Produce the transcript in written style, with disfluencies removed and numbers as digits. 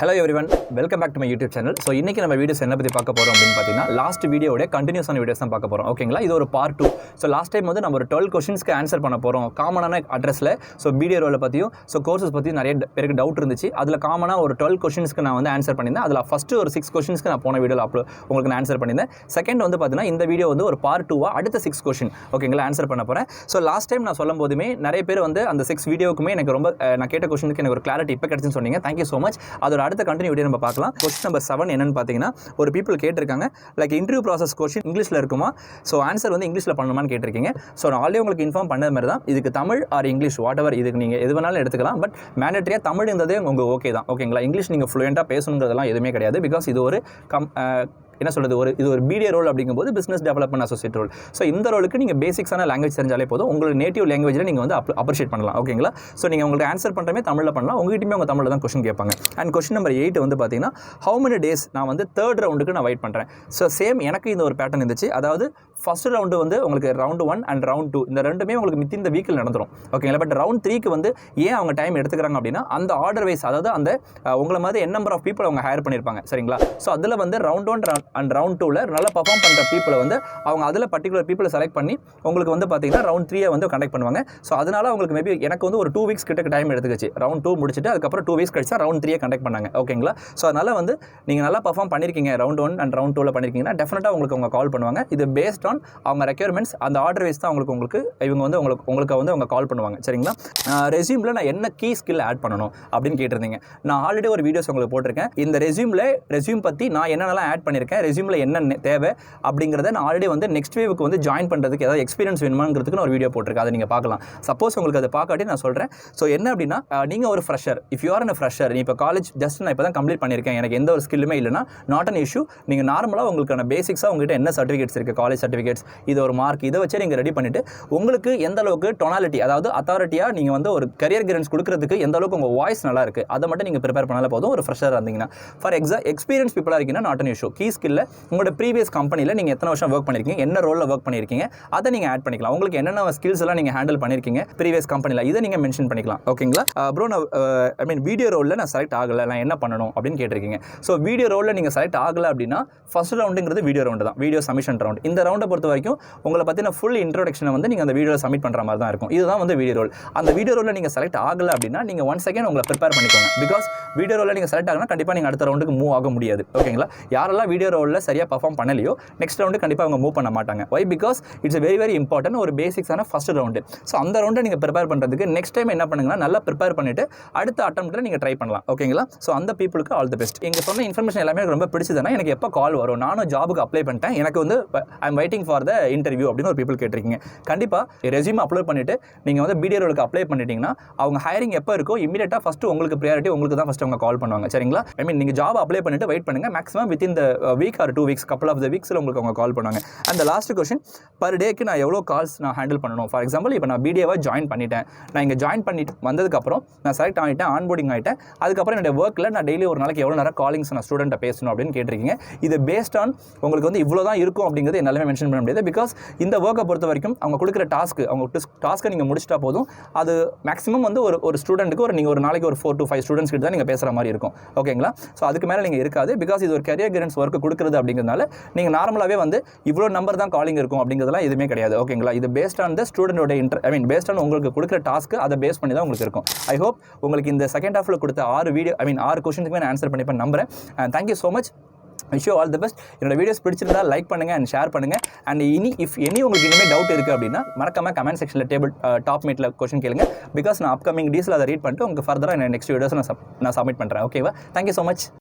Hello everyone, welcome back to my YouTube channel. So இன்னைக்கு நம்ம videos என்ன பத்தி பார்க்க போறோம் அப்படினு பாத்தீங்கன்னா லாஸ்ட் வீடியோவோட கண்டினியூஸான வீடியோஸ் தான் பார்க்க போறோம். ஓகேங்களா? இது ஒரு பார்ட் 2. So லாஸ்ட் டைம் வந்து நம்ம ஒரு 12 क्वेश्चंसக்கு ஆன்சர் பண்ண போறோம். காமனான அட்ரஸ்ல சோ பிடிஏ ரோல பத்தியும் சோ கோர்सेस பத்தி நிறைய பேருக்கு டவுட் இருந்துச்சு. அதுல காமனா ஒரு 12 क्वेश्चंसக்கு நான் வந்து ஆன்சர் பண்ணிருந்தேன். அதுல ஃபர்ஸ்ட் ஒரு 6 क्वेश्चंसக்கு நான் போன வீடியோல உங்களுக்கு நான் ஆன்சர் பண்ணிருந்தேன். செகண்ட் வந்து பாத்தீங்கன்னா இந்த வீடியோ வந்து ஒரு பார்ட் 2 அடுத்த 6 क्वेश्चन ஓகேங்களா ஆன்சர் பண்ண போறேன். சோ லாஸ்ட் டைம் நான் சொல்லும்போதுமே நிறைய பேர் வந்து அந்த 6 வீடியோக்குமே எனக்கு ரொம்ப நான் கேட்ட क्वेश्चनக்கு எனக்கு ஒரு கிளாரிட்டி இப்ப கிடைச்சுன்னு சொன்னீங்க. Thank you so much. அதோட அடுத்த கண்டினியூ வீடியோ நம்ம பார்க்கலாம். क्वेश्चन நம்பர் 7 என்னன்னு பாத்தீங்கன்னா ஒரு பீப்பிள் கேட்டிருக்காங்க லைக் இன்டர்வியூ process क्वेश्चन இங்கிலீஷ்ல இருக்குமா சோ ஆன்சர் வந்து இங்கிலீஷ்ல பண்ணணுமான்னு கேட்டிருக்கீங்க. சோ நான் ஆல்ரெடி உங்களுக்கு இன்ஃபார்ம் பண்ணத மாதிரி தான் இதுக்கு Tamil R English what ever இதுக்கு நீங்க எது வேணாலும் எடுத்துக்கலாம். பட் மேண்டேட்டரியா தமிழ் இருந்ததே உங்களுக்கு ஓகே தான். ஓகேங்களா? இங்கிலீஷ் நீங்க ஃப்ளூயண்டா பேசணும்ன்றதெல்லாம் எதுவுமே கிடையாது. பிகாஸ் இது ஒரு என்ன சொல்றது இது ஒரு பிடிஏ ரோல் அப்படிங்கும்போது business development associate role. So இந்த ரோலுக்கு நீங்கள் பேசிக்ஸான லாங்குவேஜ் தெரிஞ்சாலே போதும். உங்களுக்கு நேட்டிவ் லாங்குவேஜில் நீங்கள் வந்து அப்ரிஷியேட் பண்ணலாம். ஓகேங்களா? ஸோ நீங்கள் உங்களுக்கு ஆன்சர் பண்ணுறமே தமிழில் பண்ணலாம். உங்ககிட்டயுமே அவங்க தமிழில் தான் கொஸ்டின் கேட்பாங்க. அண்ட் கொஸ்டின் நம்பர் 8 வந்து பார்த்தீங்கன்னா ஹவு மெனி டேஸ் நான் வந்து தேர்ட் ரவுண்டுக்கு நான் வெயிட் பண்ணுறேன். ஸோ சேம் எனக்கு இந்த ஒரு பேட்டர்ன் இருந்துச்சு. அதாவது ஃபர்ஸ்ட் ரவுண்டு வந்து உங்களுக்கு ரவுண்டு 1 அண்ட் ரவுண்ட் 2 இந்த ரெண்டுமே உங்களுக்கு வித்தின் இந்த வீக்கில் நடந்துடும். ஓகேங்களா? பட் ரவுண்ட் 3க்கு வந்து ஏன் அவங்க டைம் எடுத்துக்கிறாங்க அப்படின்னா அந்த ஆர்டர் வைஸ் அதாவது அந்த உங்களை மாதிரி என் நம்பர் ஆஃப் பீப்புள் அவங்க ஹையர் பண்ணியிருப்பாங்க. சரிங்களா? ஸோ அதில் வந்து ரவுண்ட் 1 அண்ட் ரவுண்ட் 2ல நல்லா பர்ஃபார்ம் பண்ணுற பீப்புளை வந்து அவங்க அதில் பர்டிகுலர் பீப்புளை செலக்ட் பண்ணி உங்களுக்கு வந்து பார்த்தீங்கன்னா ரவுண்ட் 3 வந்து கண்டக்ட் பண்ணுவாங்க. ஸோ அதனால உங்களுக்கு மேபி எனக்கு வந்து ஒரு 2 வீக்ஸ் கிட்ட டைம் எடுத்துக்கிச்சு. ரவுண்ட் 2 முடிச்சுட்டு அதுக்கப்புறம் 2 வீக்ஸ் கழிச்சா ரவுண்ட் 3 கண்டக்ட் பண்ணாங்க. ஓகேங்களா? ஸோ அதனால வந்து நீங்கள் நல்லா பர்ஃபார்ம் பண்ணியிருக்கீங்க ரவுண்ட் 1 அண்ட் ரவுண்ட் 2ல பண்ணியிருக்கீங்கன்னா டெஃபினட்டாக உங்களுக்கு அவங்க கால் பண்ணுவாங்க. இது பேஸ்ட் ஆன் அவங்க ரெக்யர்மெண்ட்ஸ் அந்த ஆர்டர் வைஸ் தான் உங்களுக்கு இவங்க வந்து உங்களுக்கு வந்து அவங்க கால் பண்ணுவாங்க. சரிங்களா? ரெஸ்யூமில் நான் என்ன கீ ஸ்கில் ஆட் பண்ணணும் அப்படின்னு கேட்டிருந்தீங்க. நான் ஆல்ரெடி ஒரு வீடியோஸ் உங்களுக்கு போட்டிருக்கேன். இந்த ரெஸ்யூம் பற்றி நான் என்னென்னலாம் ஆட் பண்ணியிருக்கேன், ரெஸ்யூமில் என்ன தேவை அப்படிங்கிறத நான் ஆல்ரெடி வந்து நெக்ஸ்ட் வேவுக்கு வந்து ஜாயின் பண்ணுறதுக்கு ஏதாவது எக்ஸ்பீரியன்ஸ் வேணுமாங்கிறதுக்கு நான் ஒரு வீடியோ போட்டிருக்கேன். அதை நீங்கள் பார்க்கலாம். சப்போஸ் உங்களுக்கு அதை பார்க்காட்டி நான் சொல்கிறேன். ஸோ என்ன அப்படின்னா நீங்கள் ஒரு fresher, if you are a fresher, நீ இப்போ காலேஜ் ஜஸ்ட் நான் இப்போ தான் கம்ப்ளீட் பண்ணியிருக்கேன், எனக்கு எந்த ஒரு ஸ்கில்லுமே இல்லைனா நாட் அன் இஷ்யூ. நீங்கள் நார்மலாக உங்களுக்கான பேசிக்ஸாக உங்கள்கிட்ட என்ன சர்டிஃபிகேட்ஸ் இருக்குது, காலேஜ் சர்டிஃபிகேட்ஸ், இது ஒரு மார்க், இதை வச்சு நீங்கள் ரெடி பண்ணிவிட்டு உங்களுக்கு எந்த அளவுக்கு டொனாலிட்டி அதாவது அத்தாரிட்டியாக நீங்கள் வந்து ஒரு கரியர் கிரன்ஸ் கொடுக்கறதுக்கு எந்த அளவுக்கு உங்கள் வாய்ஸ் நல்லா இருக்குது அதை மட்டும் நீங்கள் ப்ரிப்பேர் பண்ணாலே போதும். ஒரு ஃப்ரெஷராக இருந்தீங்கன்னா ஃபார் எக்ஸ்பீரியன்ஸ் பீப்புளாக இருக்கீங்கன்னா நாட் அன் இஷ்யூ. கீ ஸ்கில்ல உங்களோட ப்ரீவியஸ் கம்பெனியில் நீங்கள் எத்தனை வருஷம் ஒர்க் பண்ணியிருக்கீங்க, என்ன ரோலில் ஒர்க் பண்ணியிருக்கீங்க, அதை நீங்கள் ஆட் பண்ணிக்கலாம். உங்களுக்கு என்னென்ன ஸ்கில்ஸ் எல்லாம் நீங்கள் ஹேண்டில் பண்ணியிருக்கீங்க ப்ரீவியஸ் கம்பெனியில், இதை நீங்கள் மென்ஷன் பண்ணிக்கலாம். ஓகேங்களா? ப்ரோ நான் வீடியோ ரோலில் நான் செலக்ட் ஆகலை, நான் என்ன பண்ணணும் அப்படின்னு கேட்டிருக்கீங்க. ஸோ வீடியோ ரோலில் நீங்கள் செலக்ட் ஆகலை அப்படின்னா ஃபர்ஸ்ட் ரவுண்டுங்கிறது வீடியோ ரவுண்டு தான், வீடியோ சப்மிஷன் ரவுண்ட். இந்த ரவுண்டை பொறுத்த வரைக்கும் உங்களை பற்றின ஃபுல் இன்ட்ரோடக்ஷனை வந்து நீங்கள் அந்த வீடியோவில் சப்மிட் பண்ணுற மாதிரி தான் இருக்கும். இதுதான் வந்து வீடியோ ரோல். அந்த வீடியோ ரோலில் நீங்கள் செலக்ட் ஆகலை அப்படின்னா நீங்கள் ஒன் செகண்ட் உங்களை ப்ரிப்பேர் பண்ணிக்கோங்க. பிகாஸ் வீடியோ ரோலில் நீங்கள் செலக்ட் ஆகலாம் கண்டிப்பாக நீங்கள் அடுத்த ரவுண்டுக்கு மூவ் ஆக முடியாது. ஓகேங்களா? யாரெல்லாம் வீடியோ ரோலில் சரியாக பர்ஃபார்ம் பண்ணலையோ நெக்ஸ்ட் ரவுண்டு கண்டிப்பாக அவங்க மூவ் பண்ண மாட்டாங்க. Why? Because it's very very important ஒரு பேசிக்ஸான ஃபர்ஸ்ட் ரவுண்டு. ஸோ அந்த ரவுண்டை நீங்கள் ப்ரிப்பேர் பண்ணுறதுக்கு நெக்ஸ்ட் டைம் என்ன பண்ணுங்கன்னா நல்லா ப்ரிப்பேர் பண்ணிட்டு அடுத்த அட்டம்ப்ட்டில் நீங்கள் ட்ரை பண்ணலாம். ஓகேங்களா? ஸோ அந்த பீப்புளுக்கு ஆல் தி பெஸ்ட். இங்கே சொன்ன இன்ஃபர்மேஷன் எல்லாமே எனக்கு ரொம்ப பிடிச்சதுன்னா எனக்கு எப்போ கால் வரும், நானும் ஜாபுக்கு அப்ளை பண்ணிட்டேன், எனக்கு வந்து I am waiting for the interview அப்படின்னு ஒரு பீப்புள் கேட்டிருக்கீங்க. கண்டிப்பாக ரெஸ்யூம் அப்லோட் பண்ணிட்டு நீங்கள் வந்து பிடிஏ ரோலுக்கு அப்ளை பண்ணிட்டீங்கன்னா அவங்க ஹையரிங் எப்போ இருக்கோ இமீடியட்டாக ஃபஸ்ட்டு உங்களுக்கு ப்ரியாரிட்டி உங்களுக்கு தான் ஃபஸ்ட்டு அவங்க கால் பண்ணுவாங்க. சரிங்களா? ஐ மீன் நீங்கள் ஜாப் அப்ளை பண்ணிட்டு வெயிட் பண்ணுங்கள். Maximum within the week or 2 weeks couple of the வீக்ஸில் உங்களுக்கு அவங்க கால் பண்ணுவாங்க. அந்த லாஸ்ட் கொஸ்டின் பர் டேக்கு நான் எவ்வளோ கால்ஸ் நான் ஹேண்டில் பண்ணணும். ஃபார் எக்ஸாம்பிள் இப்போ நான் பிடிஏவாக ஜாயின் பண்ணிட்டேன், நான் இங்கே ஜாயின் பண்ணிட்டு வந்ததுக்கப்புறம் நான் செலக்ட் ஆகிட்டேன், ஆன்போர்டிங் ஆகிட்டேன், அதுக்கப்புறம் என்னோட ஒர்க்கில் நான் டெய்லி ஒரு நாளைக்கு எவ்வளோ நேரம் காலிங்ஸ் நான் ஸ்டூடெண்ட்டை பேசணும் அப்படின்னு கேட்டிருக்கீங்க. இது பேஸ்ட் ஆன் உங்களுக்கு வந்து இவ்வளோ தான் இருக்கும் அப்படிங்கிறது என்னாலுமே மென்ஷன் பண்ண முடியாது. பிகாஸ் இந்த ஒர்க்கை பொறுத்த வரைக்கும் அவங்க கொடுக்குற டாஸ்க்கை நீங்கள் முடிச்சிட்டா போதும். அது மேக்ஸிமம் வந்து ஒரு ஸ்டூடெண்ட்டுக்கு நீங்கள் ஒரு நாளைக்கு ஒரு 4 to 5 ஸ்டூடெண்ட்ஸ் கிட்ட தான் நீங்கள் பேசுகிற மாதிரி இருக்கும். ஓகேங்களா? ஸோ அதுக்கு மேலே நீங்கள் இருக்காது. பிகாஸ் இது ஒரு கரியர் கிரன்ஸ் ஒர்க்கு கொடுக்குறது அப்படிங்கிறதுனால நீங்கள் நார்மலாகவே வந்து இவ்வளோ நம்பர் தான் காலிங் இருக்கும் அப்படிங்கிறதுலாம் எதுவுமே கிடையாது. ஓகேங்களா? இது பேஸ்ட் ஆன் த ஸ்டூடெண்டோட பேஸ்ட் ஆன் உங்களுக்கு கொடுக்குற டாஸ்க்கு அதை பேஸ் பண்ணி தான் உங்களுக்கு இருக்கும். ஐ ஹோப் உங்களுக்கு இந்த செகண்ட் ஹாஃபில் கொடுத்த 6 கொஸ்டினுக்குமே நான் ஆன்சர் பண்ணிப்பேன் நம்புறேன். Thank you so much. Wish you all the best. என்னோட வீடியோஸ் பிடிச்சிருந்தா லைக் பண்ணுங்க அண்ட் ஷேர் பண்ணுங்க. அண்ட் உங்களுக்கு இனிமேல் டவுட் இருக்குது அப்படின்னா மறக்காம கமெண்ட் செக்ஷனில் டாப் மீட்டில் கொஸ்டின் கேளுங்க. பிகாஸ் நான் அப்கமிங் டீஸில் அதை ரீட் பண்ணிட்டு உங்களுக்கு ஃபர்தராக நெக்ஸ்ட் வீடியோஸ் நான் சப்மிட் பண்ணுறேன். ஓகேவா? Thank you so much.